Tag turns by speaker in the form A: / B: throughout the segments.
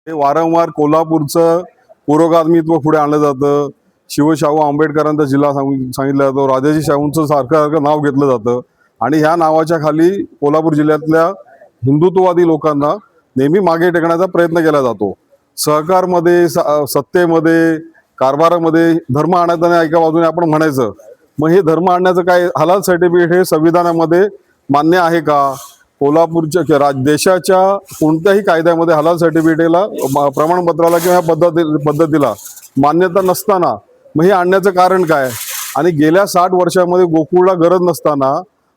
A: हे वारंवार कोल्हापूरचं पुरोगामित्व पुढे आणलं जातं. शिवशाहू आंबेडकरांचा जिल्हा सांगितला जातो. राजाजी शाहूंचं सारखं नाव घेतलं जातं आणि ह्या नावाच्या खाली कोल्हापूर जिल्ह्यातल्या हिंदुत्ववादी लोकांना नेहमी मागे टेकण्याचा प्रयत्न केला जातो. सहकारमध्ये सत्तेमध्ये कारभारामध्ये धर्म आणायचा नाही एका बाजूने आपण म्हणायचं. मग हे धर्म आणण्याचं काय हलाल सर्टिफिकेट हे संविधानामध्ये मान्य आहे का? कोल्हापूरच्या देशाच्या कोणत्याही कायद्यामध्ये हलाल सर्टिफिकेटला प्रमाणपत्राला किंवा पद्धतीला मान्यता नसताना मग हे आणण्याचं कारण काय? आणि गेल्या 60 वर्षामध्ये गोकुळला गरज नसताना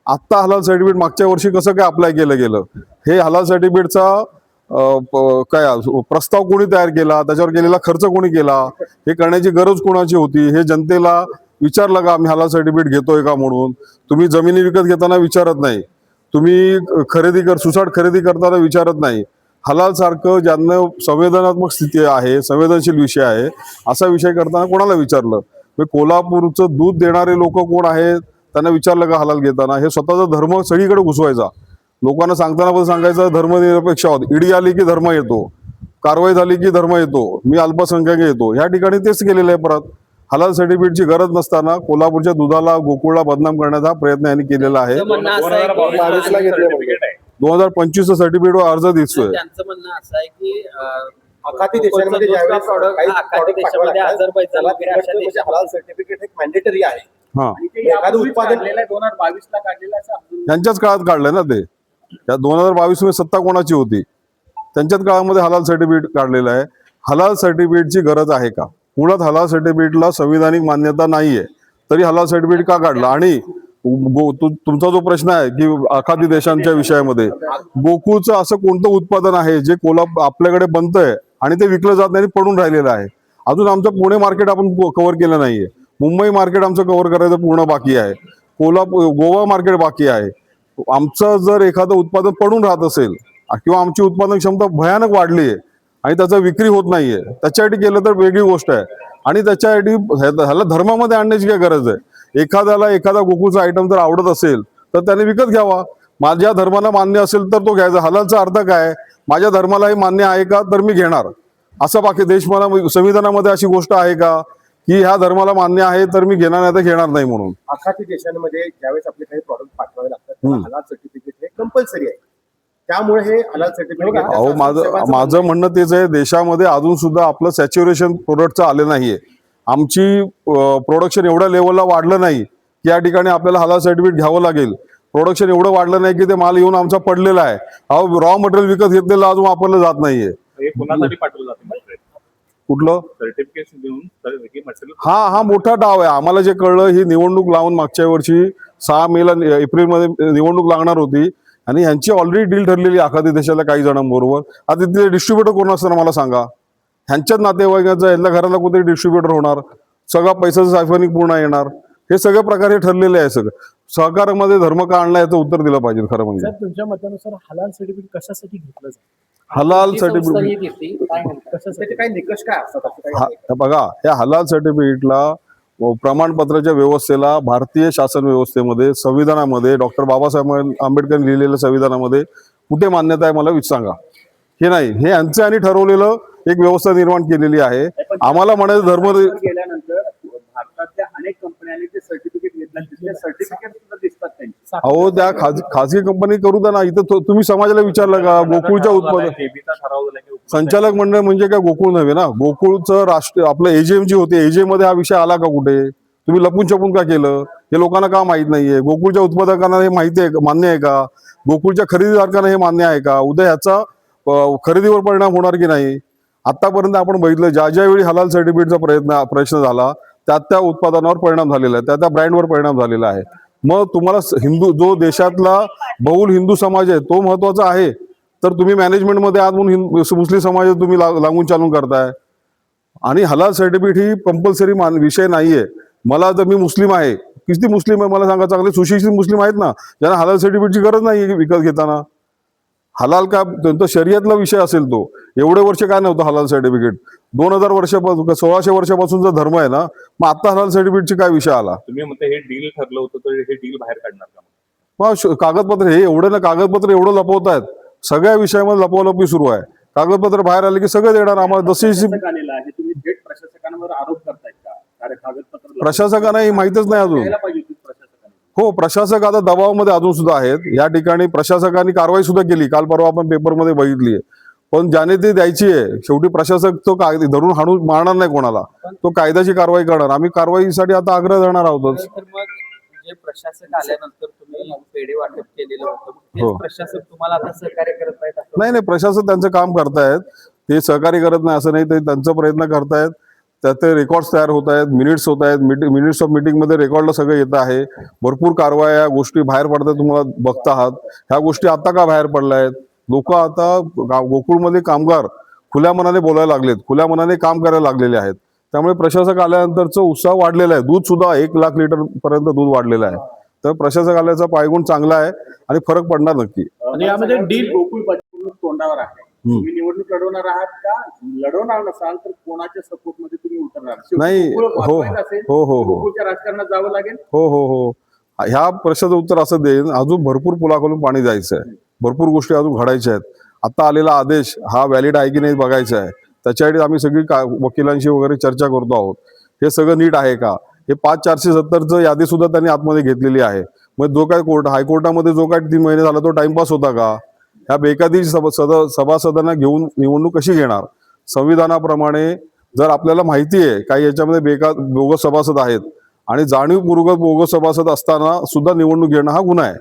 A: आत्ता हलाल सर्टिफिकेट मागच्या वर्षी कसं काय अप्लाय केलं गेलं? हे हलाल सर्टिफिकेटचा काय प्रस्ताव कोणी तयार केला, त्याच्यावर केलेला खर्च कोणी केला, हे करण्याची गरज कोणाची होती, हे जनतेला विचारलं का? आम्ही हलाल सर्टिफिकेट घेतोय का म्हणून? तुम्ही जमिनी विकत घेताना विचारत नाही, तुम्ही सुसाट खरेदी करताना विचारत नाही. हलाल सारखं ज्यांना संवेदनात्मक स्थिती आहे, संवेदनशील विषय आहे, असा विषय करताना कोणाला विचारलं? कोल्हापूरचं दूध देणारे लोक कोण आहेत त्यांना विचारलं का हलाल घेताना? हे स्वतःचा धर्म सगळीकडे घुसवायचा, लोकांना सांगताना पण सांगायचं धर्मनिरपेक्ष आहोत. ईडी आली की धर्म येतो, कारवाई झाली की धर्म येतो, मी अल्पसंख्याक येतो. ह्या ठिकाणी तेच केलेलं आहे. परत हलाल सर्टिफिकेटची गरज नसताना कोल्हापूरच्या दुधाला गोकुळला बदनाम करण्याचा प्रयत्न यांनी केलेला आहे. 2025 सर्टिफिकेटवर अर्ज दिसतोय.
B: त्यांचं म्हणणं असं आहे की
C: आखाती देशांमध्ये हलाल सर्टिफिकेट एक मॅन्डेटरी आहे. एखादं उत्पादन
B: 2022 ला काढलेलं असं
A: त्यांच्याच काळात काढलंय ना ते. त्या 2022 मध्ये सत्ता कोणाची होती? त्यांच्याच काळामध्ये हलाल सर्टिफिकेट काढलेलं आहे. हलाल सर्टिफिकेटची गरज आहे का? मुळात हलाल सर्टिफिकेटला संविधानिक मान्यता नाहीये, तरी हलाल सर्टिफिकेट का काढलं? आणि तुमचा जो प्रश्न आहे की आखाती देशांच्या विषयामध्ये, गोकुळचं असं कोणतं उत्पादन आहे जे आपल्याकडे बनतंय आणि ते विकलं जात नाही, पडून राहिलेलं आहे? अजून आमचं पुणे मार्केट आपण कव्हर केलं नाहीये. मुंबई मार्केट आमचं कव्हर करायचं पूर्ण बाकी आहे. गोवा मार्केट बाकी आहे. आमचं जर एखादं उत्पादन पडून राहत असेल किंवा आमची उत्पादन क्षमता भयानक वाढली आहे आणि त्याचा विक्री होत नाहीये, त्याच्यासाठी केलं तर वेगळी गोष्ट आहे. आणि त्याच्यासाठी ह्याला धर्मामध्ये आणण्याची काय गरज आहे? एखाद्याला एखादा गोकुळचा आयटम जर आवडत असेल तर त्याने विकत घ्यावा. माझ्या धर्माला मान्य असेल तर तो घ्यायचा. हलालचा अर्थ काय? माझ्या धर्मालाही मान्य आहे का तर मी घेणार. असं बाकी संविधानामध्ये अशी गोष्ट आहे का की ह्या धर्माला मान्य आहे तर मी घेणार नाही तर घेणार नाही म्हणून?
C: आखाती देशांमध्ये ज्यावेळेस आपले काही प्रॉडक्ट पाठवावे लागतात हलाल सर्टिफिकेट हे कंपल्सरी आहे. त्यामुळे हे हलाल सर्टिफिकेट
A: अहो माझं म्हणणं तेच आहे. देशामध्ये अजून सुद्धा आपलं सॅच्युरेशन प्रोडक्टचं आलं नाहीये. आमची प्रोडक्शन एवढ्या लेवलला वाढलं नाही की या ठिकाणी आपल्याला हलाल सर्टिफिकेट घ्यावं लागेल. प्रोडक्शन एवढं वाढलं नाही की ते माल येऊन आमचा पडलेला आहे. अहो रॉ मटेरियल विकत घेतलेलं अजून वापरलं जात नाहीये. कुठलं सर्टिफिकेट? हा मोठा डाव आहे. आम्हाला जे कळलं, ही निवडणूक लावून मागच्या वर्षी 6 मेला एप्रिलमध्ये निवडणूक लागणार होती आणि ह्यांची ऑलरेडी डील ठरलेली आखाती देशाला काही जणांबरोबर. आता तिथे डिस्ट्रीब्युटर कोण असणार मला सांगा? ह्यांच्याच नातेवाईकांचा ह्यांच्या घराला कुठे डिस्ट्रीब्युटर होणार? सगळा पैशाचं सायफनिक पूर्ण येणार. हे सगळे प्रकारे ठरलेले आहे. सगळं सहकारामध्ये धर्म का आणला याचं उत्तर दिलं पाहिजे. खरं म्हणजे
D: तुमच्या मतानुसार हलाल सर्टिफिकेट कशासाठी घेतलं जातं?
A: हलाल सर्टिफिकेट
C: काय निकष काय असतात?
A: बघा, या हलाल सर्टिफिकेटला प्रमाणपत्राच्या व्यवस्थेला भारतीय शासन व्यवस्थेमध्ये, संविधानामध्ये, डॉक्टर बाबासाहेब आंबेडकर लिहिलेल्या संविधानामध्ये कुठे मान्यता आहे मला सांगा? हे नाही. हे यांचं आणि ठरवलेलं एक व्यवस्था निर्माण केलेली आहे. आम्हाला म्हणायचं धर्म
B: गेल्यानंतर भारतातल्या अनेक कंपन्यांनी ते सर्टिफिकेट घेतलं, तिथले सर्टिफिकेट सुद्धा दिसतात त्यांची.
A: अहो त्या खाजगी कंपनी करू द्या ना. इथं तुम्ही समाजाला विचारलं का? गोकुळच्या उत्पादन संचालक मंडळ म्हणजे काय गोकुळ नव्हे ना? गोकुळचं राष्ट्रीय आपलं एजीएम जी होती, एजीएम मध्ये हा विषय आला का कुठे? तुम्ही लपून छपून का केलं? हे लोकांना का माहित नाहीये? गोकुळच्या उत्पादकांना हे माहिती आहे, मान्य आहे का? गोकुळच्या खरेदीदारांना हे मान्य आहे का? उद्या ह्याचा खरेदीवर परिणाम होणार की नाही? आतापर्यंत आपण बघितलं, ज्या वेळी हलाल सर्टिफिकेटचा प्रश्न झाला त्या उत्पादनावर परिणाम झालेला आहे, त्या ब्रँडवर परिणाम झालेला आहे. मग तुम्हाला जो देशातला बहुल हिंदू समाज आहे तो महत्वाचा आहे, तर तुम्ही मॅनेजमेंटमध्ये आज म्हणून मुस्लिम समाज तुम्ही लागून चालून करताय. आणि हलाल सर्टिफिकेट ही कंपल्सरी विषय नाहीये. मला जर मी मुस्लिम आहे, किती मुस्लिम आहे मला सांगा? चांगले सुशिक्षित मुस्लिम आहेत ना, ज्यांना हलाल सर्टिफिकेटची गरज नाही विकत घेताना. हलाल का त्यांचा शर्यतला विषय असेल तो. एवढे वर्ष काय नव्हतं हलाल सर्टिफिकेट? 2000 वर्षापासून 1600 वर्षापासूनचा धर्म आहे ना. मग आता हलाल सर्टिफिकेटची काय विषय आला?
E: तुम्ही म्हणता हे डील ठरलं होतं तर हे डील बाहेर काढणार का?
A: मग कागदपत्र हे एवढं ना, कागदपत्र एवढं लपवत आहेत. सगळ्या विषयामध्ये लपवलपी सुरू आहे. कागदपत्र बाहेर आले की सगळं देणार आम्हाला. जशी
B: प्रशासक आलेला आहे, तुम्ही थेट प्रशासकांवर आरोप करतायत का? कारण कागदपत्र
A: प्रशासकांना हे माहितच नाही अजून.
B: द्यायला पाहिजे होती प्रशासकांनी.
A: हो, प्रशासक आता दबावामध्ये अजून सुद्धा आहेत. या ठिकाणी प्रशासकांनी कारवाई सुद्धा केली, काल परवा आपण पेपरमध्ये बघितली आहे. पण ज्याने ती द्यायची आहे शेवटी प्रशासक तो कायदे धरून हाणून मारणार नाही कोणाला, तो कायद्याची कारवाई करणार. आम्ही कारवाईसाठी आता आग्रह धरणार आहोतच.
F: तर मग जे प्रशासक आल्यानंतर तुम्ही पेढे वाटप केलेलं होतं, मग
A: हो.
F: तेच प्रशासक तुम्हाला आता सहकार्य करत नाहीत असं
A: नाही नाही, प्रशासक त्यांचं काम करतायत, ते सहकार्य करत नाही असं नाही, ते त्यांचा प्रयत्न करतायत. त्याचे रेकॉर्ड्स तयार होत आहेत, मिनिट्स होत आहेत, मिनिट्स ऑफ मीटिंग मध्ये रेकॉर्डला सगळं येत आहे. भरपूर कारवाया गोष्टी बाहेर पडतात, तुम्हाला बघता आहात. ह्या गोष्टी आता का बाहेर पडल्या आहेत? लोक आता गोकुळमध्ये कामगार खुल्या मनाने बोलायला लागलेत, खुल्या मनाने काम करायला लागलेले आहेत. त्यामुळे प्रशासक आल्यानंतरचं उत्साह वाढलेला आहे. दूध सुद्धा 1 लाख लिटर पर्यंत दूध वाढलेलं आहे. तर प्रशासक आल्याचा पायगुण चांगला आहे आणि फरक पडणार नक्की.
D: आणि यामध्ये
B: सगळ्या
D: deal-
B: गोकुळ निवडणूक तोंडावर आहे. तुम्ही निवडणूक लढवणार आहात का? लढवणार नसाल तर कोणाच्या सपोर्ट मध्ये तुम्ही उतरणार? शेवटी
A: नाही,
B: गोकुळ
A: हो,
B: वाचवायचं असेल,
A: हो, हो, हो.
B: गोकुळच्या राजकारणात जावं लागेल.
A: हो हो हो, ह्या प्रश्नाचं उत्तर असं देईन, अजून भरपूर पुलाखालून पाणी जायचं आहे, भरपूर गोष्टी अजून घडायच्या आहेत. आता आलेला आदेश हा व्हॅलिड आहे की नाही बघायचा आहे. त्याच्यासाठी आम्ही सगळी वकिलांशी वगैरे चर्चा करतो आहोत. हे सगळं नीट आहे का? हे 5470चं यादी सुद्धा त्यांनी आतमध्ये घेतलेली आहे. मग जो काय हायकोर्टामध्ये जो काय 3 महिने झाला तो टाइमपास होता का? ह्या बेकायदेशीर सभासदांना घेऊन निवडणूक कशी घेणार? संविधानाप्रमाणे जर आपल्याला माहिती आहे काही याच्यामध्ये बोगस सभासद आहेत आणि जाणीवपूर्वक बोगस सभासद असताना सुद्धा निवडणूक घेणं हा गुन्हा आहे.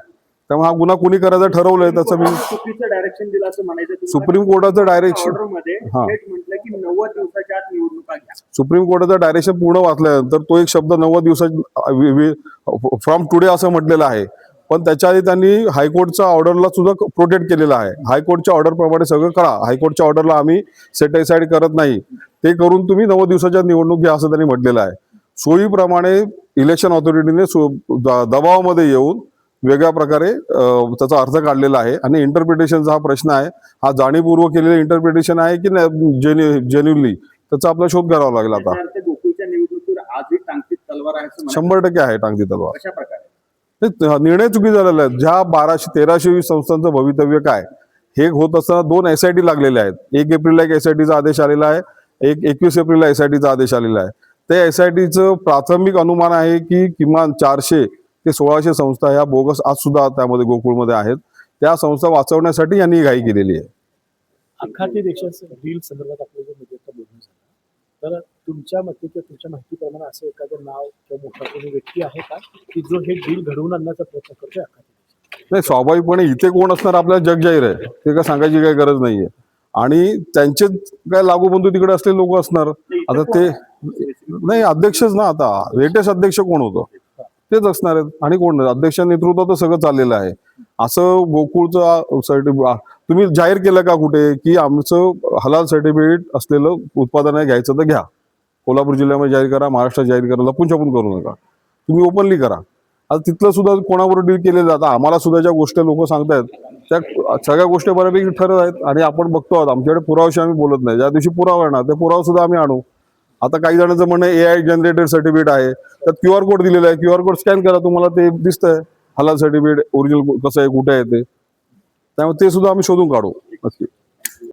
A: त्यामुळे हा गुन्हा कुणी करायचा ठरवलंय त्याचं मी
B: चुकीचं डायरेक्शन दिलं असं म्हणायचं तुम्हाला?
A: सुप्रीम कोर्टाचं डायरेक्शन
B: ऑर्डर मध्ये
A: हा.
B: थेट म्हटलं की 90 दिवसाच्या आत निवडणुका घ्या.
A: सुप्रीम कोर्टाचं डायरेक्शन पूर्ण वाचल्यानंतर तो एक शब्द 90 दिवसात फ्रॉम टुडे असं म्हटलेलं आहे. पण त्याच्या आधी त्यांनी हायकोर्टच्या ऑर्डरला सुद्धा प्रोटेक्ट केलेलं आहे. हायकोर्टच्या ऑर्डर प्रमाणे सगळं करा. हायकोर्टच्या ऑर्डरला आम्ही सेट असाइड करत नाही. ते करून तुम्ही 90 दिवसाच्या निवडणूक घ्या असं त्यांनी म्हटलेलं आहे. सोयीप्रमाणे इलेक्शन ऑथॉरिटीने दबावामध्ये येऊन वेगळ्या प्रकारे त्याचा अर्थ काढलेला आहे. आणि इंटरप्रिटेशनचा हा प्रश्न आहे, हा जाणीवपूर्वक केलेलं इंटरप्रिटेशन आहे की जेन्युनली, त्याचा आपला शोध करावा लागेल आता.
B: त्याचा अर्थ गोकुळच्या निवडणुकीवर आजही टांगतीत तलवार आहे असं म्हणायचं.
A: 100% आहे टांगती तलवार.
B: कशा प्रकारे?
A: हे निर्णय चुकी झालेला आहे. ज्या 1320 संस्थांचं भवितव्य काय हे होत असताना 2 SIT लागलेले आहेत. 1 एप्रिलला एक SITचा आदेश आलेला आहे, 21 एप्रिलला SITचा आदेश आलेला आहे. त्या SITचं प्राथमिक अनुमान आहे की किमान 400 ते 1600 संस्था ह्या बोगस आज सुद्धा त्यामध्ये गोकुळमध्ये आहेत. त्या संस्था वाचवण्यासाठी यांनी घाई केलेली आहे.
D: आखाती देशाचं डील संदर्भात आपलं जे मीडियाचं बोलणं झालं, तर तुमच्या मते किंवा तुमच्या माहितीप्रमाणे असं एखादं नाव किंवा मोठा कोणी व्यक्ती आहे का की जो हे डील घडवून आणण्याचा प्रयत्न करतोय आखाती देशात?
A: नाही, स्वाभाविकपणे इथे कोण असणार आपल्याला जग जाहीर आहे, ते काय सांगायची काही गरज नाहीये. आणि त्यांचे काय लागूबंधू तिकडे असलेले लोक असणार. आता ते नाही, अध्यक्षच ना, आता लेटेस्ट अध्यक्ष कोण होतं तेच असणार आहेत. आणि कोण अध्यक्ष नेतृत्वात सगळं चाललेलं आहे. असं गोकुळचं तुम्ही जाहीर केलं का कुठे की आमचं हलाल सर्टिफिकेट असलेलं उत्पादन आहे, घ्यायचं तर घ्या. कोल्हापूर जिल्ह्यामध्ये जाहीर करा, महाराष्ट्रात जाहीर करा, लपून छपून करू नका. तुम्ही ओपनली करा. आता तिथलं सुद्धा कोणाबरोबर डील केलेलं जातं. आम्हाला सुद्धा ज्या गोष्टी लोक सांगतायत त्या सगळ्या गोष्टी बऱ्यापैकी ठरत आहेत आणि आपण बघतो आहोत. आमच्याकडे पुराव्याशी आम्ही बोलत नाही. ज्या दिवशी पुरावा येणार ते पुरावा सुद्धा आम्ही आणू. आता काही जणांचं म्हणणं AI जनरेटेड सर्टिफिकेट आहे, त्यात QR कोड दिलेला आहे, QR कोड स्कॅन करा, तुम्हाला ते दिसतंय हलाल सर्टिफिकेट ओरिजिनल कसं आहे, कुठे आहे ते. त्यामुळे ते सुद्धा आम्ही शोधून काढू नक्की.